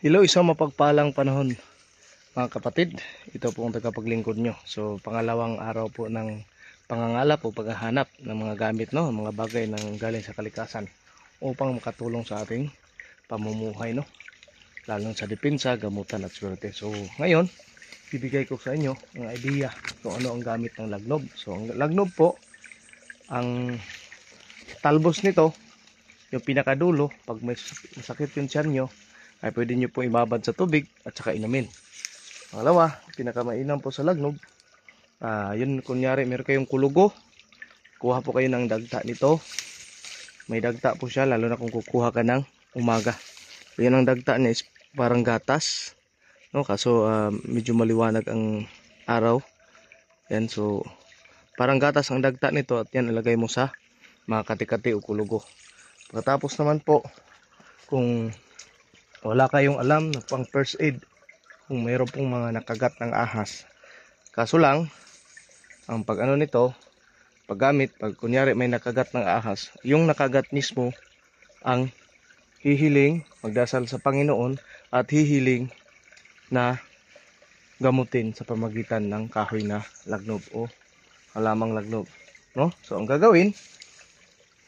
Hello, isang mapagpalang panahon mga kapatid. Ito po ang tagapaglingkod nyo. So pangalawang araw po ng pangangalap o paghahanap ng mga gamit, no, mga bagay ng galing sa kalikasan upang makatulong sa ating pamumuhay, no, lalo sa depensa, gamutan at swerte. So ngayon, bibigay ko sa inyo ang idea kung ano ang gamit ng lagnob. So ang lagnob po, ang talbos nito, yung pinakadulo, pag may sakit yung tiyan nyo, ay pwede nyo po ibabad sa tubig at saka inumin. Pangalawa, pinakamainam po sa lagnob, yun kunyari meron kayong kulugo, kuha po kayo ng dagta nito. May dagta po siya, lalo na kung kukuha ka ng umaga. So, yan ang dagta niya is parang gatas, no? Kaso medyo maliwanag ang araw. Yan, so parang gatas ang dagta nito at yan ilagay mo sa mga kati-kati o kulugo. Pagkatapos naman po, kung wala kayong alam na pang first aid, kung mayroon pong mga nakagat ng ahas, kaso lang ang pag ano nito, paggamit, pag kunyari may nakagat ng ahas, yung nakagat mismo ang hihiling, magdasal sa Panginoon at hihiling na gamutin sa pamagitan ng kahoy na lagnob o halamang lagnob, no? So ang gagawin,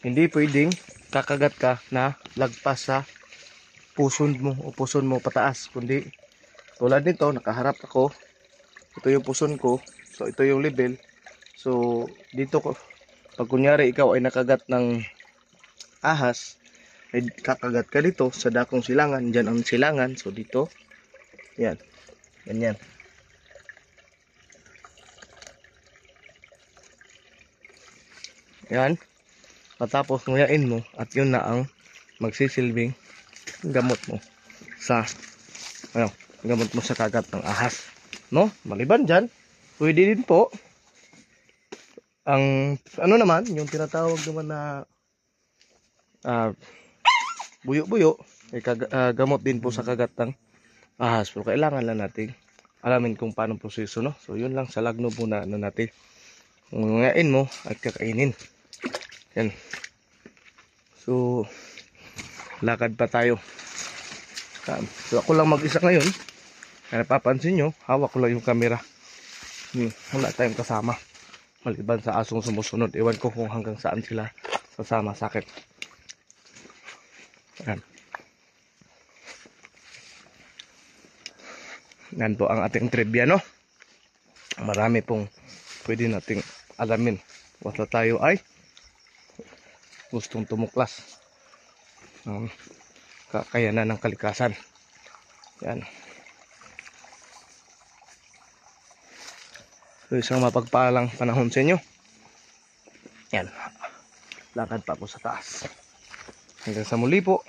hindi pwedeng kakagat ka na lagpas sa puson mo pataas, kundi tulad nito, nakaharap ako, ito yung puson ko, so ito yung level. So dito ko, pag kunyari ikaw ay nakagat ng ahas, ay kakagat ka dito sa dakong silangan, dyan ang silangan. So dito, yan, ganyan. Yan, matapos nguyain mo at yun na ang magsisilbing gamot mo sa gamot mo sa kagat ng ahas, no? Maliban dyan, pwede din po ang ano naman, yung tinatawag naman na buyo-buyo, gamot din po sa kagat ng ahas. Pero kailangan lang natin alamin kung paano proseso, no? So yun lang sa lagnob muna na natin nguyain mo at kakainin. Yan. So lakad pa tayo. So ako lang mag-isa ngayon. Kaya napapansin nyo, hawak ko lang yung camera. Wala tayong kasama. Maliban sa asong sumusunod. Ewan ko kung hanggang saan sila sasama sa akin. Yan. Yan po ang ating trivia, no? Marami pong pwede nating alamin. Basta tayo ay gustong tumuklas kakayanan ng kalikasan. Yan. So isang mapagpalang panahon sa inyo. Yan. Lakad pa po sa taas. Hanggang sa muli po.